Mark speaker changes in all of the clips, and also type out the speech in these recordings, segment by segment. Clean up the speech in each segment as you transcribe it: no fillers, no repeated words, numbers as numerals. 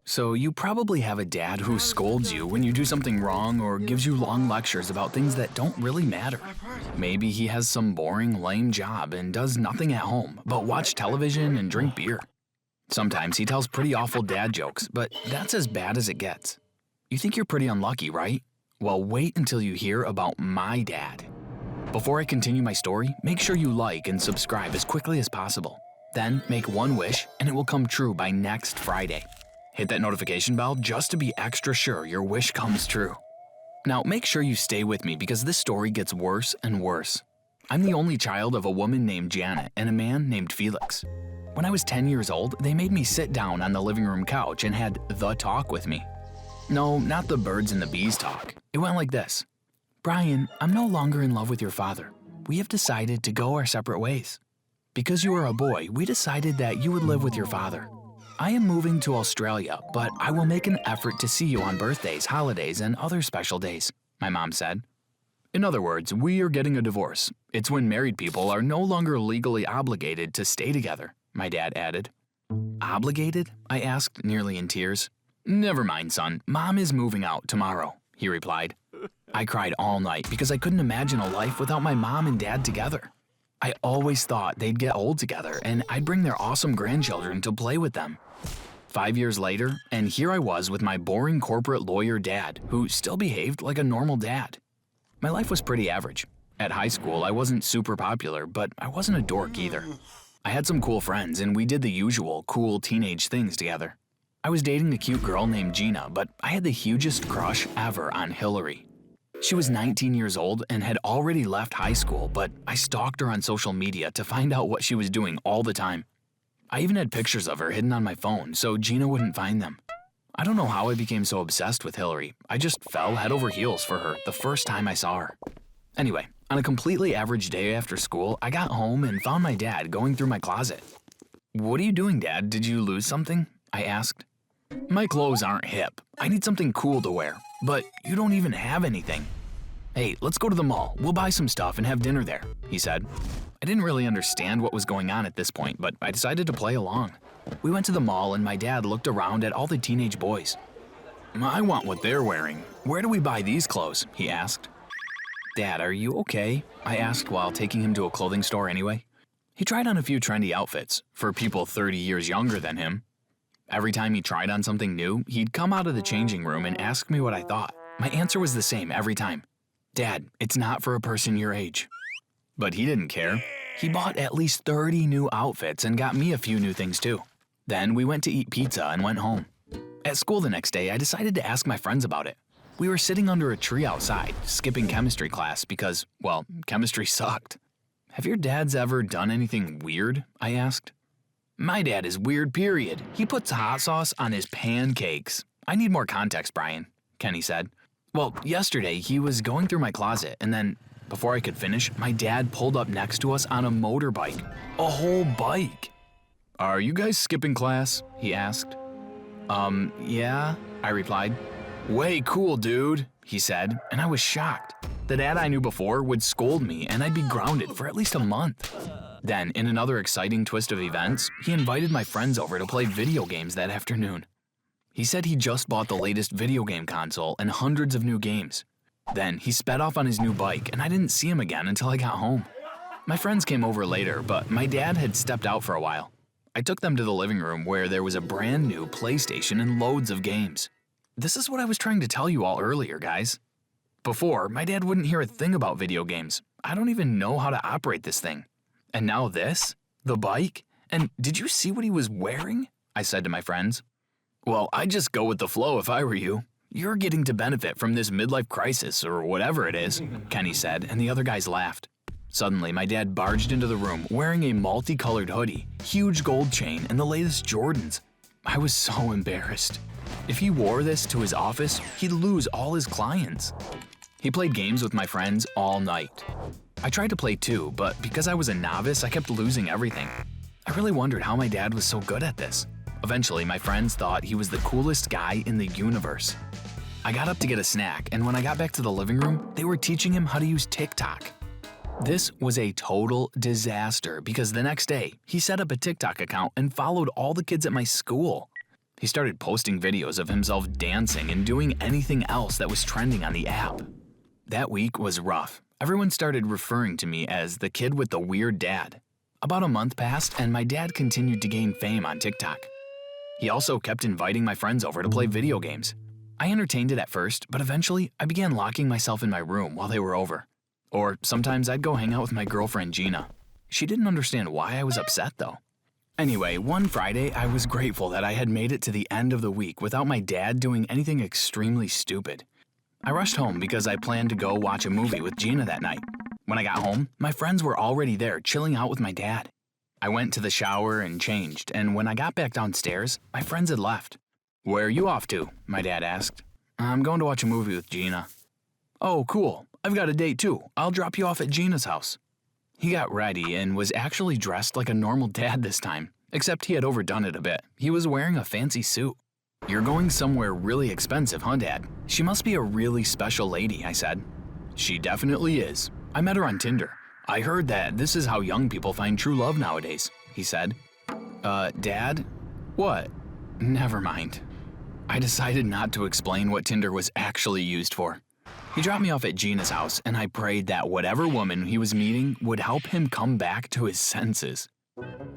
Speaker 1: So you probably have a dad who scolds you when you do something wrong or gives you long lectures about things that don't really matter. Maybe he has some boring, lame job and does nothing at home but watch television and drink beer. Sometimes he tells pretty awful dad jokes, but that's as bad as it gets. You think you're pretty unlucky, right? Well, wait until you hear about my dad. Before I continue my story, make sure you like and subscribe as quickly as possible. Then make one wish and it will come true by next Friday. Hit that notification bell just to be extra sure your wish comes true. Now make sure you stay with me because this story gets worse and worse. I'm the only child of a woman named Janet and a man named Felix. When I was 10 years old, they made me sit down on the living room couch and had the talk with me. No, not the birds and the bees talk. It went like this. Brian, I'm no longer in love with your father. We have decided to go our separate ways. Because you are a boy, we decided that you would live with your father. I am moving to Australia, but I will make an effort to see you on birthdays, holidays, and other special days, my mom said. In other words, we are getting a divorce. It's when married people are no longer legally obligated to stay together, my dad added. Obligated? I asked, nearly in tears. Never mind, son. Mom is moving out tomorrow, he replied. I cried all night because I couldn't imagine a life without my mom and dad together. I always thought they'd get old together and I'd bring their awesome grandchildren to play with them. 5 years later, and here I was with my boring corporate lawyer dad, who still behaved like a normal dad. My life was pretty average. At high school, I wasn't super popular, but I wasn't a dork either. I had some cool friends and we did the usual cool teenage things together. I was dating a cute girl named Gina, but I had the hugest crush ever on Hillary. She was 19 years old and had already left high school, but I stalked her on social media to find out what she was doing all the time. I even had pictures of her hidden on my phone so Gina wouldn't find them. I don't know how I became so obsessed with Hillary. I just fell head over heels for her the first time I saw her. Anyway, on a completely average day after school, I got home and found my dad going through my closet. What are you doing, Dad? Did you lose something? I asked. My clothes aren't hip. I need something cool to wear, but you don't even have anything. Hey, let's go to the mall. We'll buy some stuff and have dinner there, he said. I didn't really understand what was going on at this point, but I decided to play along. We went to the mall and my dad looked around at all the teenage boys. I want what they're wearing. Where do we buy these clothes? He asked. Dad, are you okay? I asked while taking him to a clothing store anyway. He tried on a few trendy outfits for people 30 years younger than him. Every time he tried on something new, he'd come out of the changing room and ask me what I thought. My answer was the same every time. Dad, it's not for a person your age. But he didn't care. He bought at least 30 new outfits and got me a few new things too. Then we went to eat pizza and went home. At school the next day, I decided to ask my friends about it. We were sitting under a tree outside, skipping chemistry class because, well, chemistry sucked. Have your dads ever done anything weird? I asked. My dad is weird, period. He puts hot sauce on his pancakes. I need more context, Brian, Kenny said. Well, yesterday he was going through my closet and then, before I could finish, my dad pulled up next to us on a motorbike. A whole bike. Are you guys skipping class? He asked. Yeah, I replied. Way cool, dude, he said, and I was shocked. The dad I knew before would scold me and I'd be grounded for at least a month. Then, in another exciting twist of events, he invited my friends over to play video games that afternoon. He said he just bought the latest video game console and hundreds of new games. Then, he sped off on his new bike and I didn't see him again until I got home. My friends came over later, but my dad had stepped out for a while. I took them to the living room where there was a brand new PlayStation and loads of games. This is what I was trying to tell you all earlier, guys. Before, my dad wouldn't hear a thing about video games. I don't even know how to operate this thing. And now this? The bike? And did you see what he was wearing? I said to my friends. Well, I'd just go with the flow if I were you. You're getting to benefit from this midlife crisis or whatever it is, Kenny said, and the other guys laughed. Suddenly, my dad barged into the room wearing a multicolored hoodie, huge gold chain, and the latest Jordans. I was so embarrassed. If he wore this to his office, he'd lose all his clients. He played games with my friends all night. I tried to play too, but because I was a novice, I kept losing everything. I really wondered how my dad was so good at this. Eventually, my friends thought he was the coolest guy in the universe. I got up to get a snack, and when I got back to the living room, they were teaching him how to use TikTok. This was a total disaster because the next day, he set up a TikTok account and followed all the kids at my school. He started posting videos of himself dancing and doing anything else that was trending on the app. That week was rough. Everyone started referring to me as the kid with the weird dad. About a month passed and my dad continued to gain fame on TikTok. He also kept inviting my friends over to play video games. I entertained it at first, but eventually I began locking myself in my room while they were over. Or sometimes I'd go hang out with my girlfriend Gina. She didn't understand why I was upset though. Anyway, one Friday I was grateful that I had made it to the end of the week without my dad doing anything extremely stupid. I rushed home because I planned to go watch a movie with Gina that night. When I got home, my friends were already there chilling out with my dad. I went to the shower and changed, and when I got back downstairs, my friends had left. "Where are you off to?" my dad asked. "I'm going to watch a movie with Gina." "Oh, cool. I've got a date too. I'll drop you off at Gina's house." He got ready and was actually dressed like a normal dad this time, except he had overdone it a bit. He was wearing a fancy suit. "You're going somewhere really expensive, huh, Dad? She must be a really special lady," I said. "She definitely is. I met her on Tinder. I heard that this is how young people find true love nowadays," he said. Dad? What? Never mind." I decided not to explain what Tinder was actually used for. He dropped me off at Gina's house, and I prayed that whatever woman he was meeting would help him come back to his senses.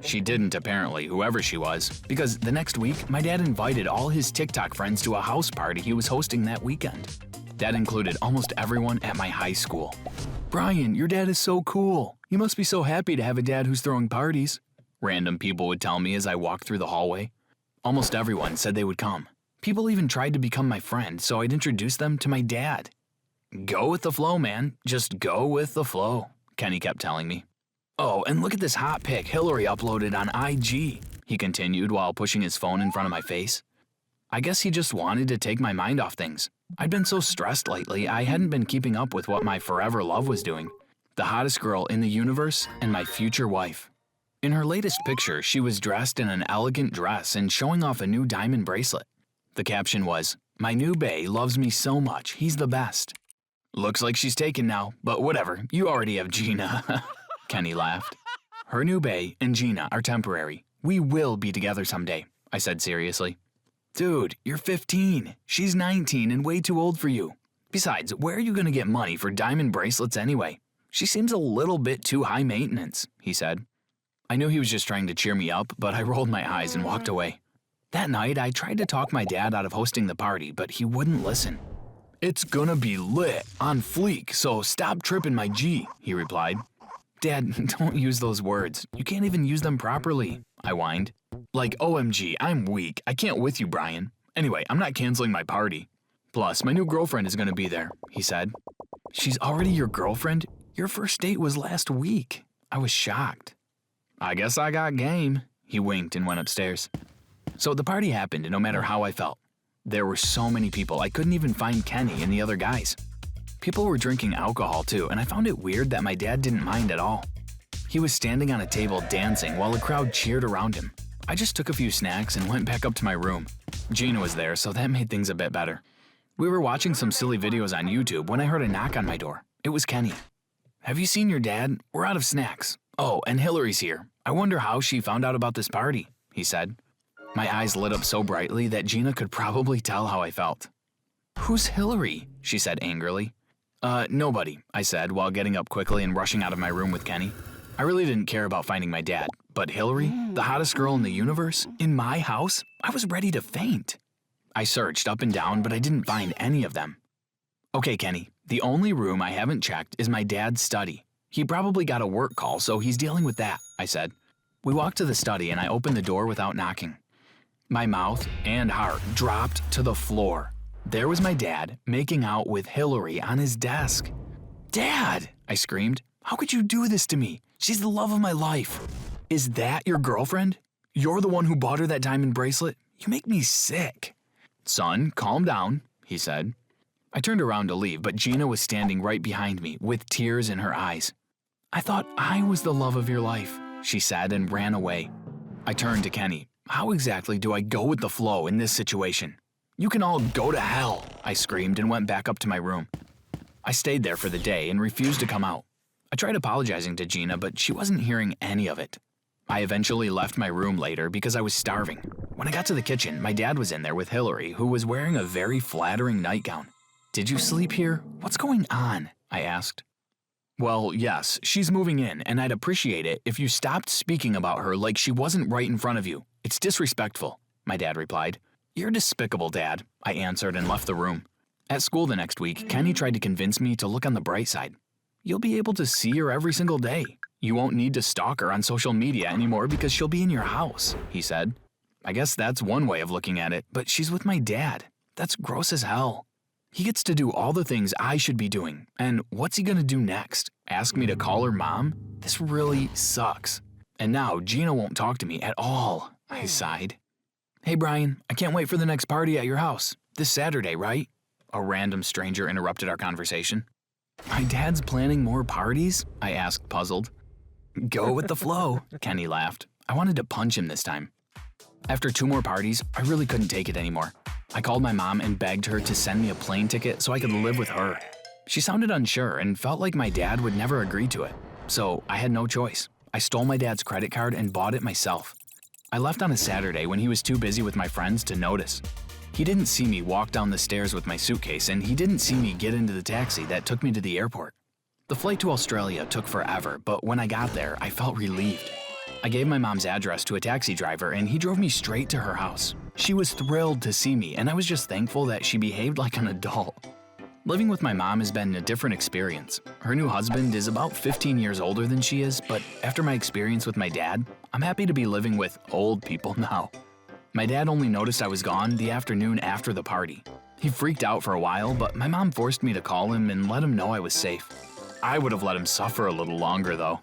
Speaker 1: She didn't, apparently, whoever she was, because the next week, my dad invited all his TikTok friends to a house party he was hosting that weekend. That included almost everyone at my high school. "Brian, your dad is so cool. You must be so happy to have a dad who's throwing parties," random people would tell me as I walked through the hallway. Almost everyone said they would come. People even tried to become my friend, so I'd introduce them to my dad. "Go with the flow, man. Just go with the flow," Kenny kept telling me. "Oh, and look at this hot pic Hillary uploaded on IG," he continued while pushing his phone in front of my face. I guess he just wanted to take my mind off things. I'd been so stressed lately, I hadn't been keeping up with what my forever love was doing. The hottest girl in the universe and my future wife. In her latest picture, she was dressed in an elegant dress and showing off a new diamond bracelet. The caption was, "My new bae loves me so much, he's the best." "Looks like she's taken now, but whatever, you already have Gina," Kenny laughed. "Her new bae and Gina are temporary. We will be together someday," I said seriously. "Dude, you're 15. She's 19 and way too old for you. Besides, where are you going to get money for diamond bracelets anyway? She seems a little bit too high maintenance," he said. I knew he was just trying to cheer me up, but I rolled my eyes and walked away. That night, I tried to talk my dad out of hosting the party, but he wouldn't listen. "It's gonna be lit, on fleek, so stop tripping my G," he replied. "Dad, don't use those words. You can't even use them properly," I whined. "Like, OMG, I'm weak. I can't with you, Brian. Anyway, I'm not canceling my party. Plus, my new girlfriend is gonna be there," he said. "She's already your girlfriend? Your first date was last week." I was shocked. "I guess I got game," he winked and went upstairs. So the party happened, and no matter how I felt, there were so many people I couldn't even find Kenny and the other guys. People were drinking alcohol too, and I found it weird that my dad didn't mind at all. He was standing on a table dancing while a crowd cheered around him. I just took a few snacks and went back up to my room. Gina was there, so that made things a bit better. We were watching some silly videos on YouTube when I heard a knock on my door. It was Kenny. "Have you seen your dad? We're out of snacks. Oh, and Hillary's here. I wonder how she found out about this party," he said. My eyes lit up so brightly that Gina could probably tell how I felt. "Who's Hillary?" she said angrily. Nobody," I said while getting up quickly and rushing out of my room with Kenny. I really didn't care about finding my dad, but Hillary, the hottest girl in the universe, in my house, I was ready to faint. I searched up and down, but I didn't find any of them. "Okay, Kenny, the only room I haven't checked is my dad's study. He probably got a work call, so he's dealing with that," I said. We walked to the study and I opened the door without knocking. My mouth and heart dropped to the floor. There was my dad making out with Hillary on his desk. "Dad!" I screamed. "How could you do this to me? She's the love of my life." "Is that your girlfriend? You're the one who bought her that diamond bracelet? You make me sick." "Son, calm down," he said. I turned around to leave, but Gina was standing right behind me with tears in her eyes. "I thought I was the love of your life," she said and ran away. I turned to Kenny. "How exactly do I go with the flow in this situation?" "You can all go to hell," I screamed and went back up to my room. I stayed there for the day and refused to come out. I tried apologizing to Gina, but she wasn't hearing any of it. I eventually left my room later because I was starving. When I got to the kitchen, my dad was in there with Hillary, who was wearing a very flattering nightgown. "Did you sleep here? What's going on?" I asked. "Well, yes, she's moving in, and I'd appreciate it if you stopped speaking about her like she wasn't right in front of you. It's disrespectful," my dad replied. "You're despicable, Dad," I answered and left the room. At school the next week, Kenny tried to convince me to look on the bright side. "You'll be able to see her every single day. You won't need to stalk her on social media anymore because she'll be in your house," he said. I guess that's one way of looking at it, but she's with my dad. That's gross as hell. He gets to do all the things I should be doing, and what's he gonna do next? Ask me to call her mom? This really sucks. And now Gina won't talk to me at all, I sighed. "Hey Brian, I can't wait for the next party at your house. This Saturday, right?" A random stranger interrupted our conversation. "My dad's planning more parties?" I asked, puzzled. "Go with the flow," Kenny laughed. I wanted to punch him this time. After 2 more parties, I really couldn't take it anymore. I called my mom and begged her to send me a plane ticket so I could live with her. She sounded unsure and felt like my dad would never agree to it. So I had no choice. I stole my dad's credit card and bought it myself. I left on a Saturday when he was too busy with my friends to notice. He didn't see me walk down the stairs with my suitcase, and he didn't see me get into the taxi that took me to the airport. The flight to Australia took forever, but when I got there, I felt relieved. I gave my mom's address to a taxi driver and he drove me straight to her house. She was thrilled to see me, and I was just thankful that she behaved like an adult. Living with my mom has been a different experience. Her new husband is about 15 years older than she is, but after my experience with my dad, I'm happy to be living with old people now. My dad only noticed I was gone the afternoon after the party. He freaked out for a while, but my mom forced me to call him and let him know I was safe. I would have let him suffer a little longer though.